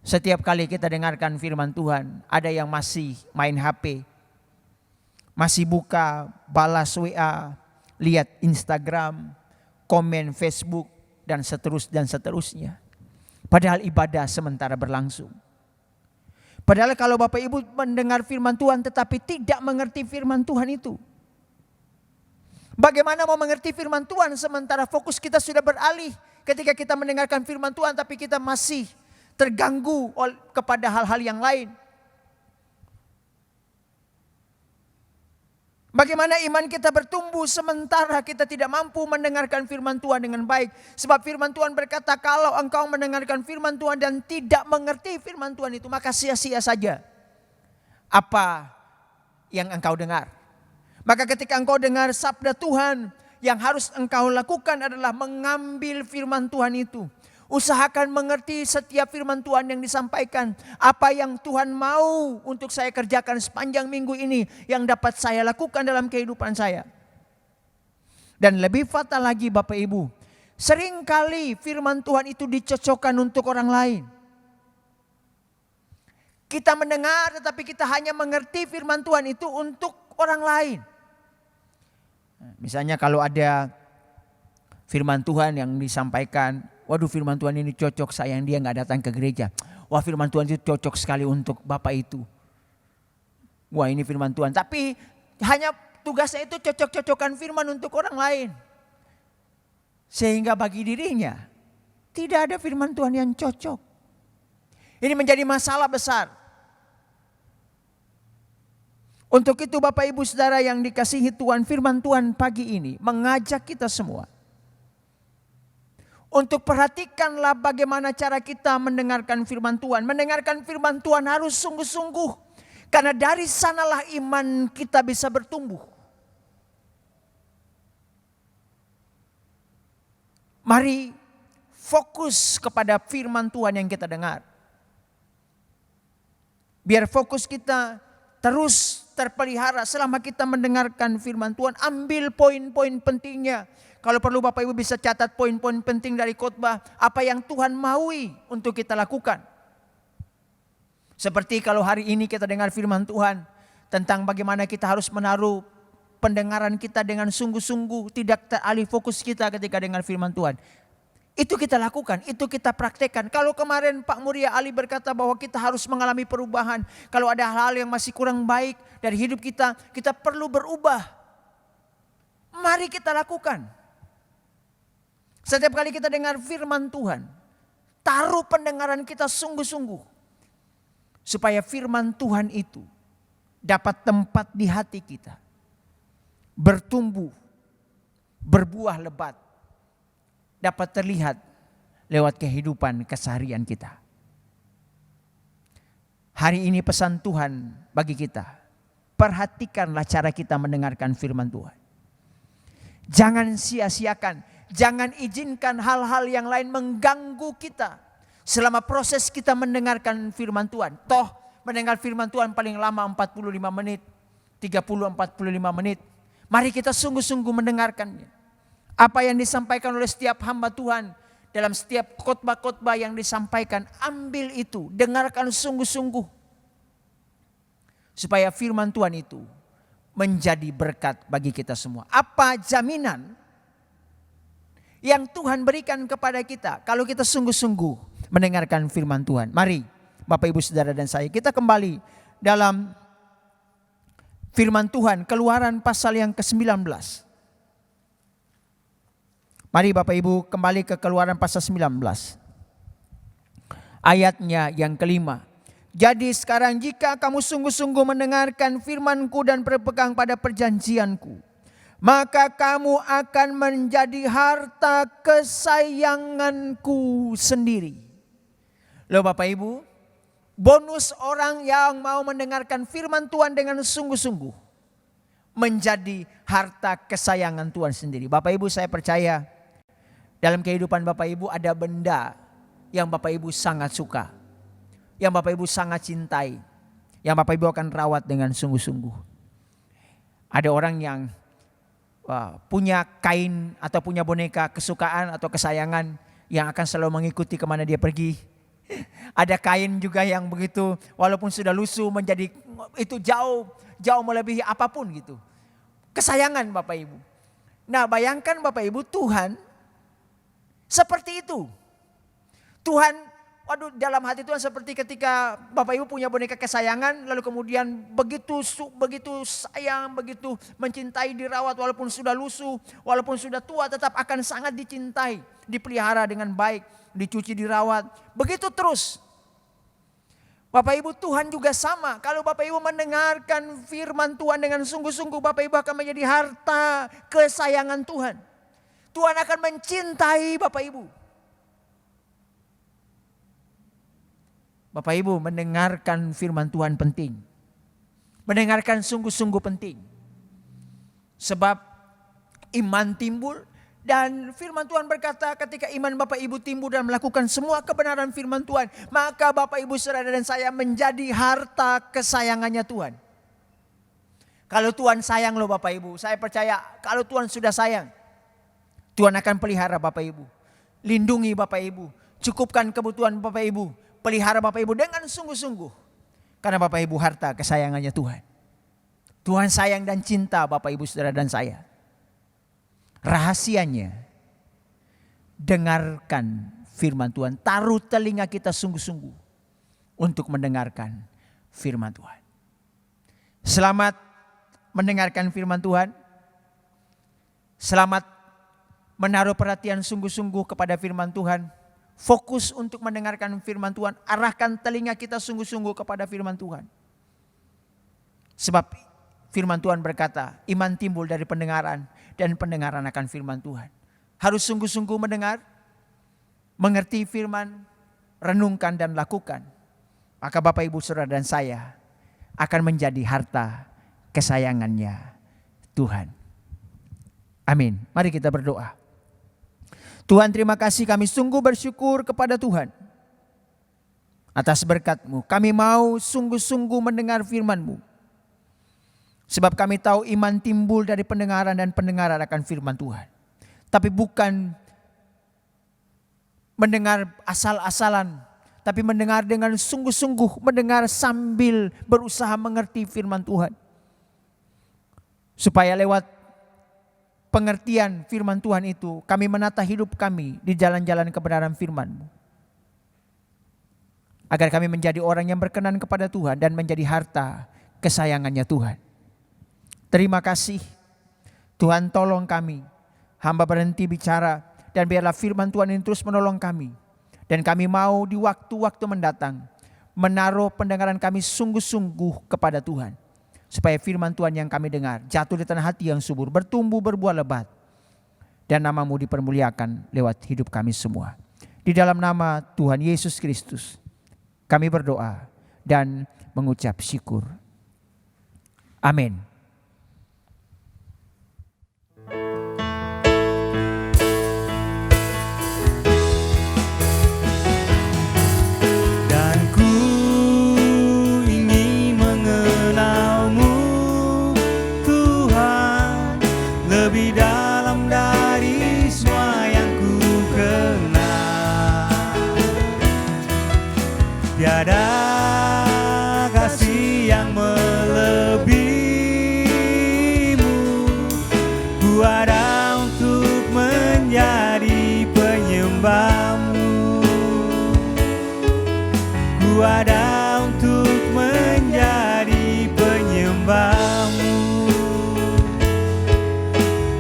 Setiap kali kita dengarkan firman Tuhan, ada yang masih main HP, masih buka, balas WA, lihat Instagram, komen Facebook, dan seterusnya. Padahal ibadah sementara berlangsung. Padahal kalau Bapak Ibu mendengar firman Tuhan tetapi tidak mengerti firman Tuhan itu, bagaimana mau mengerti firman Tuhan sementara fokus kita sudah beralih ketika kita mendengarkan firman Tuhan tapi kita masih terganggu kepada hal-hal yang lain. Bagaimana iman kita bertumbuh sementara kita tidak mampu mendengarkan firman Tuhan dengan baik. Sebab firman Tuhan berkata, kalau engkau mendengarkan firman Tuhan dan tidak mengerti firman Tuhan itu, maka sia-sia saja apa yang engkau dengar. Maka ketika engkau dengar sabda Tuhan, yang harus engkau lakukan adalah mengambil firman Tuhan itu. Usahakan mengerti setiap firman Tuhan yang disampaikan. Apa yang Tuhan mau untuk saya kerjakan sepanjang minggu ini, yang dapat saya lakukan dalam kehidupan saya. Dan lebih fatal lagi Bapak Ibu, seringkali firman Tuhan itu dicocokkan untuk orang lain. Kita mendengar tetapi kita hanya mengerti firman Tuhan itu untuk orang lain. Misalnya kalau ada firman Tuhan yang disampaikan, waduh firman Tuhan ini cocok, sayang dia nggak datang ke gereja. Wah firman Tuhan itu cocok sekali untuk Bapak itu. Wah ini firman Tuhan, tapi hanya tugasnya itu cocok-cocokan firman untuk orang lain. Sehingga bagi dirinya tidak ada firman Tuhan yang cocok. Ini menjadi masalah besar. Untuk itu Bapak Ibu Saudara yang dikasihi Tuhan, firman Tuhan pagi ini mengajak kita semua untuk perhatikanlah bagaimana cara kita mendengarkan firman Tuhan. Mendengarkan firman Tuhan harus sungguh-sungguh, karena dari sanalah iman kita bisa bertumbuh. Mari fokus kepada firman Tuhan yang kita dengar. Biar fokus kita terus terpelihara selama kita mendengarkan firman Tuhan. Ambil poin-poin pentingnya. Kalau perlu Bapak Ibu bisa catat poin-poin penting dari khotbah. Apa yang Tuhan maui untuk kita lakukan. Seperti kalau hari ini kita dengar firman Tuhan tentang bagaimana kita harus menaruh pendengaran kita dengan sungguh-sungguh, tidak teralih fokus kita ketika dengar firman Tuhan. Itu kita lakukan, itu kita praktekkan. Kalau kemarin Pak Muria Ali berkata bahwa kita harus mengalami perubahan. Kalau ada hal-hal yang masih kurang baik dari hidup kita, kita perlu berubah. Mari kita lakukan. Setiap kali kita dengar firman Tuhan, taruh pendengaran kita sungguh-sungguh. Supaya firman Tuhan itu dapat tempat di hati kita. Bertumbuh, berbuah lebat. Dapat terlihat lewat kehidupan keseharian kita. Hari ini pesan Tuhan bagi kita. Perhatikanlah cara kita mendengarkan firman Tuhan. Jangan sia-siakan. Jangan izinkan hal-hal yang lain mengganggu kita. Selama proses kita mendengarkan firman Tuhan. Toh mendengar firman Tuhan paling lama 45 menit. 30-45 menit. Mari kita sungguh-sungguh mendengarkannya. Apa yang disampaikan oleh setiap hamba Tuhan dalam setiap khotbah-khotbah yang disampaikan, ambil itu, dengarkan sungguh-sungguh. Supaya firman Tuhan itu menjadi berkat bagi kita semua. Apa jaminan yang Tuhan berikan kepada kita kalau kita sungguh-sungguh mendengarkan firman Tuhan? Mari Bapak Ibu Saudara dan saya, kita kembali dalam firman Tuhan, Keluaran pasal yang ke-19. Mari Bapak Ibu kembali ke Keluaran pasal 19. Ayatnya yang kelima. Jadi sekarang jika kamu sungguh-sungguh mendengarkan firman-Ku dan berpegang pada perjanjian-Ku, maka kamu akan menjadi harta kesayangan-Ku sendiri. Loh Bapak Ibu, bonus orang yang mau mendengarkan firman Tuhan dengan sungguh-sungguh menjadi harta kesayangan Tuhan sendiri. Bapak Ibu, saya percaya dalam kehidupan Bapak Ibu ada benda yang Bapak Ibu sangat suka, yang Bapak Ibu sangat cintai, yang Bapak Ibu akan rawat dengan sungguh-sungguh. Ada orang yang punya kain atau punya boneka kesukaan atau kesayangan yang akan selalu mengikuti kemana dia pergi. Ada kain juga yang begitu walaupun sudah lusuh menjadi itu jauh melebihi apapun gitu. Kesayangan Bapak Ibu. Nah bayangkan Bapak Ibu, Tuhan seperti itu. Tuhan, waduh dalam hati Tuhan seperti ketika Bapak Ibu punya boneka kesayangan, lalu kemudian begitu sayang, begitu mencintai, dirawat walaupun sudah lusuh, walaupun sudah tua tetap akan sangat dicintai, dipelihara dengan baik, dicuci, dirawat, begitu terus. Bapak Ibu, Tuhan juga sama. Kalau Bapak Ibu mendengarkan firman Tuhan dengan sungguh-sungguh, Bapak Ibu akan menjadi harta kesayangan Tuhan. Tuhan akan mencintai Bapak Ibu. Bapak Ibu, mendengarkan firman Tuhan penting. Mendengarkan sungguh-sungguh penting. Sebab iman timbul dan firman Tuhan berkata ketika iman Bapak Ibu timbul dan melakukan semua kebenaran firman Tuhan, maka Bapak Ibu Saudara dan saya menjadi harta kesayangannya Tuhan. Kalau Tuhan sayang loh Bapak Ibu, saya percaya kalau Tuhan sudah sayang, Tuhan akan pelihara Bapak Ibu. Lindungi Bapak Ibu. Cukupkan kebutuhan Bapak Ibu. Pelihara Bapak Ibu dengan sungguh-sungguh. Karena Bapak Ibu harta kesayangannya Tuhan. Tuhan sayang dan cinta Bapak Ibu Saudara dan saya. Rahasianya, dengarkan firman Tuhan. Taruh telinga kita sungguh-sungguh untuk mendengarkan firman Tuhan. Selamat mendengarkan firman Tuhan. Selamat menaruh perhatian sungguh-sungguh kepada firman Tuhan. Fokus untuk mendengarkan firman Tuhan. Arahkan telinga kita sungguh-sungguh kepada firman Tuhan. Sebab firman Tuhan berkata, iman timbul dari pendengaran dan pendengaran akan firman Tuhan. Harus sungguh-sungguh mendengar, mengerti firman, renungkan dan lakukan. Maka Bapak Ibu Saudara dan saya akan menjadi harta kesayangannya Tuhan. Amin. Mari kita berdoa. Tuhan, terima kasih, kami sungguh bersyukur kepada Tuhan atas berkat-Mu. Kami mau sungguh-sungguh mendengar firman-Mu. Sebab kami tahu iman timbul dari pendengaran dan pendengaran akan firman Tuhan. Tapi bukan mendengar asal-asalan, tapi mendengar dengan sungguh-sungguh, mendengar sambil berusaha mengerti firman Tuhan. Supaya lewat pengertian firman Tuhan itu, kami menata hidup kami di jalan-jalan kebenaran firman-Mu. Agar kami menjadi orang yang berkenan kepada Tuhan dan menjadi harta kesayangannya Tuhan. Terima kasih Tuhan, tolong kami. Hamba berhenti bicara dan biarlah firman Tuhan ini terus menolong kami. Dan kami mau di waktu-waktu mendatang menaruh pendengaran kami sungguh-sungguh kepada Tuhan. Supaya firman Tuhan yang kami dengar jatuh di tanah hati yang subur, bertumbuh berbuah lebat. Dan nama-Mu dipermuliakan lewat hidup kami semua. Di dalam nama Tuhan Yesus Kristus kami berdoa dan mengucap syukur. Amin. Lebih dalam dari semua yang ku kenal. Tiada kasih yang melebihimu. Ku ada untuk menjadi penyembah-Mu. Ku ada untuk menjadi penyembah-Mu.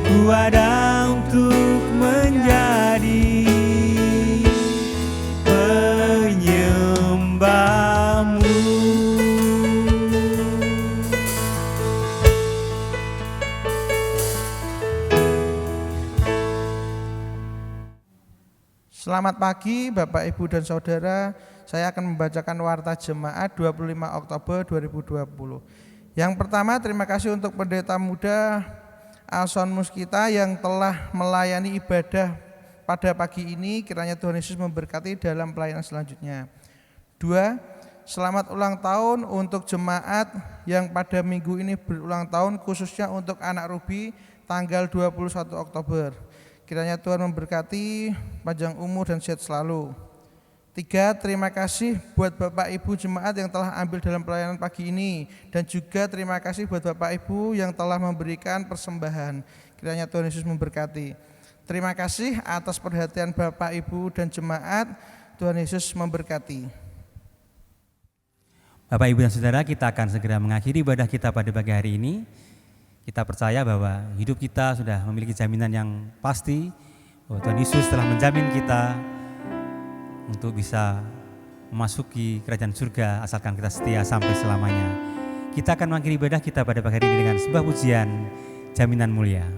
Ku ada untuk menjadi penyembah-Mu. Selamat pagi Bapak, Ibu dan Saudara. Saya akan membacakan warta jemaat 25 Oktober 2020. Yang pertama, terima kasih untuk pendeta muda Alson Muskita yang telah melayani ibadah pada pagi ini. Kiranya Tuhan Yesus memberkati dalam pelayanan selanjutnya. 2. Selamat ulang tahun untuk jemaat yang pada minggu ini berulang tahun, khususnya untuk anak Ruby tanggal 21 Oktober. Kiranya Tuhan memberkati, panjang umur dan sehat selalu. 3. Terima kasih buat Bapak Ibu jemaat yang telah ambil dalam pelayanan pagi ini. Dan juga terima kasih buat Bapak Ibu yang telah memberikan persembahan. Kiranya Tuhan Yesus memberkati. Terima kasih atas perhatian Bapak Ibu dan jemaat. Tuhan Yesus memberkati. Bapak Ibu dan Saudara, kita akan segera mengakhiri ibadah kita pada pagi hari ini. Kita percaya bahwa hidup kita sudah memiliki jaminan yang pasti, bahwa Tuhan Yesus telah menjamin kita untuk bisa memasuki kerajaan surga asalkan kita setia sampai selamanya. Kita akan mengakhiri ibadah kita pada pagi hari ini dengan sebuah pujian Jaminan Mulia.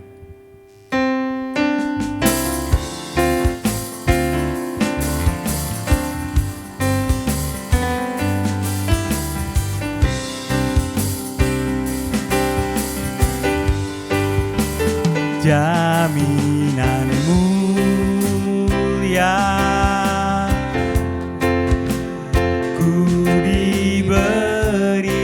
Jaminan mulia ku diberi,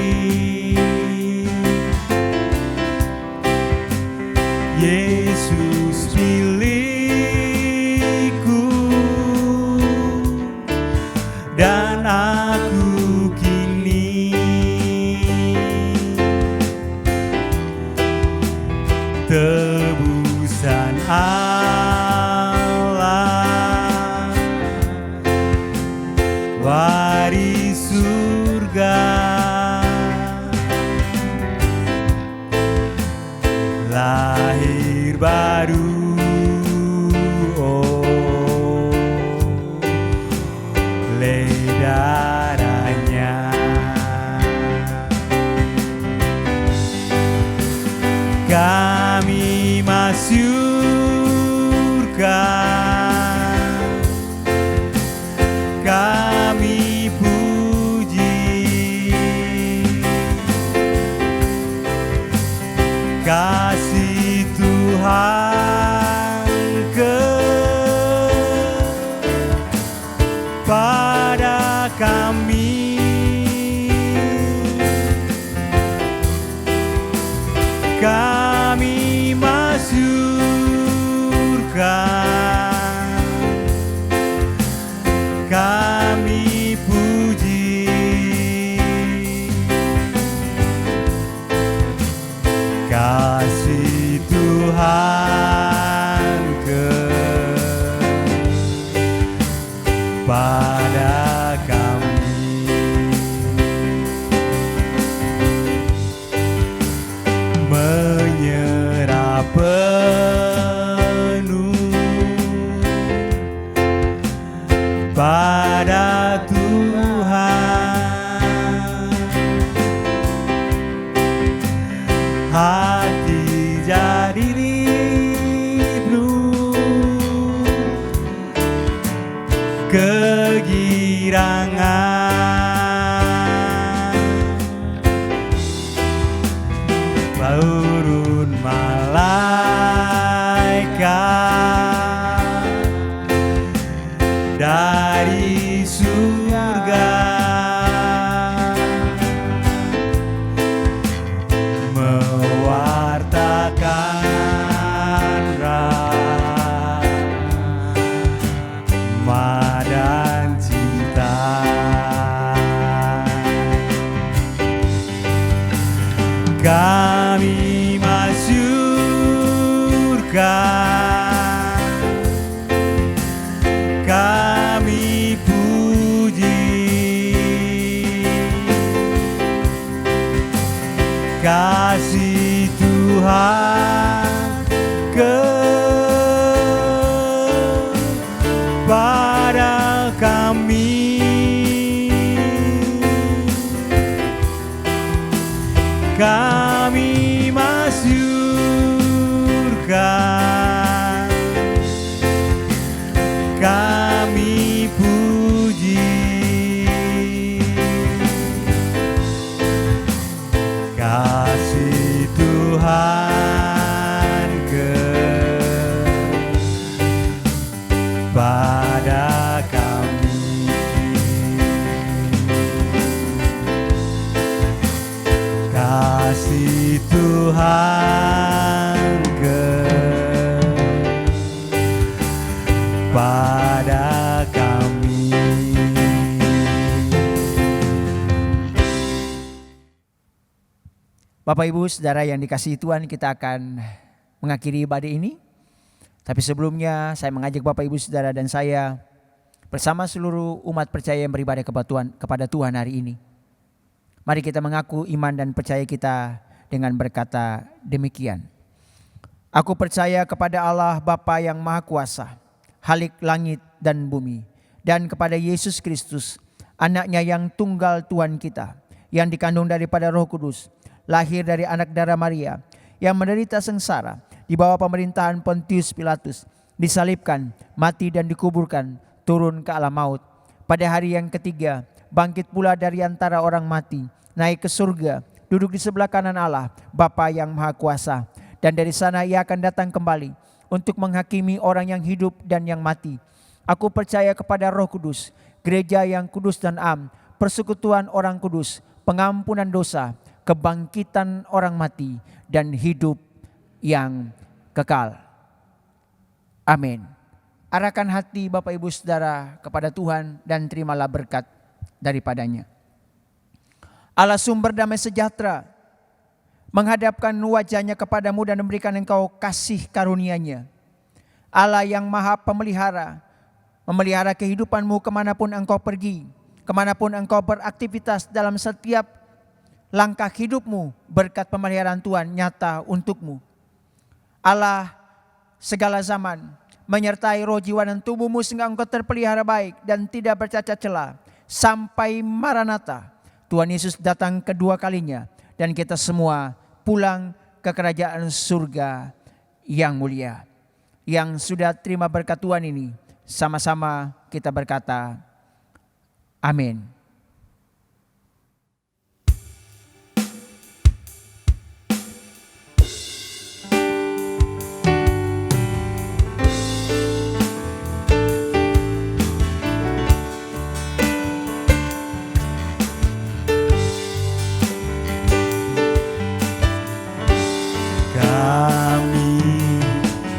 pada kami, menyerah penuh pada Tuhan, hati jadi rindu, kegirangan, turun malaikat dari surga, mewartakan rahmat dan cinta. Kami masyurkan, kami puji, kasih Tuhan kepada kami. Kami masyurkan, kami puji, kasih Tuhan kepada kami. Kasih Tuhan kepada kami. Bapak Ibu Saudara yang dikasihi Tuhan, kita akan mengakhiri ibadah ini. Tapi sebelumnya saya mengajak Bapak Ibu Saudara dan saya bersama seluruh umat percaya yang beribadah kepada Tuhan hari ini. Mari kita mengaku iman dan percaya kita dengan berkata demikian. Aku percaya kepada Allah Bapa yang Maha Kuasa, Khalik langit dan bumi, dan kepada Yesus Kristus, anaknya yang tunggal Tuhan kita, yang dikandung daripada Roh Kudus, lahir dari anak darah Maria, yang menderita sengsara di bawah pemerintahan Pontius Pilatus, disalibkan, mati dan dikuburkan, turun ke alam maut. Pada hari yang ketiga, bangkit pula dari antara orang mati, naik ke surga, duduk di sebelah kanan Allah, Bapa yang Maha Kuasa. Dan dari sana ia akan datang kembali untuk menghakimi orang yang hidup dan yang mati. Aku percaya kepada Roh Kudus, gereja yang kudus dan am, persekutuan orang kudus, pengampunan dosa, kebangkitan orang mati, dan hidup yang kekal. Amin. Arahkan hati Bapak Ibu Saudara kepada Tuhan dan terimalah berkat daripadanya. Allah sumber damai sejahtera menghadapkan wajahnya kepadamu dan memberikan engkau kasih karunia-Nya. Allah yang Maha Pemelihara memelihara kehidupanmu kemanapun engkau pergi, kemanapun engkau beraktivitas dalam setiap langkah hidupmu, berkat pemeliharaan Tuhan nyata untukmu. Allah segala zaman menyertai roh jiwa dan tubuhmu sehingga engkau terpelihara baik dan tidak bercacat celah sampai Maranatha, Tuhan Yesus datang kedua kalinya dan kita semua pulang ke kerajaan surga yang mulia. Yang sudah terima berkat Tuhan ini, sama-sama kita berkata, amin.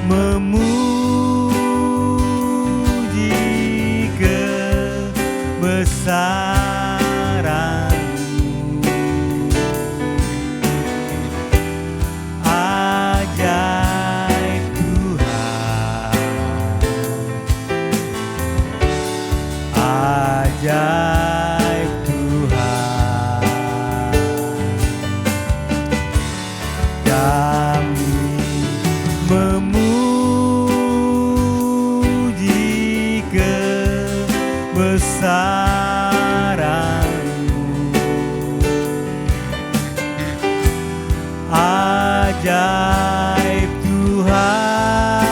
Memuji kebesaran ajaib Tuhan. Kami memuji kebesaran-Mu. Ajaib Tuhan,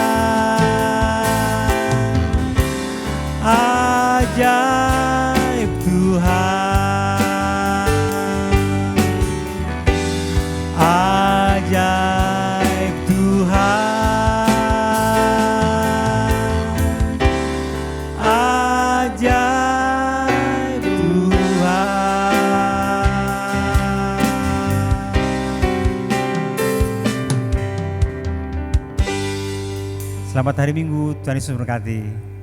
ajaib Tuhan, ajaib Tuhan, ajaib Tuhan. Selamat hari Minggu, Tuhan Yesus memberkati.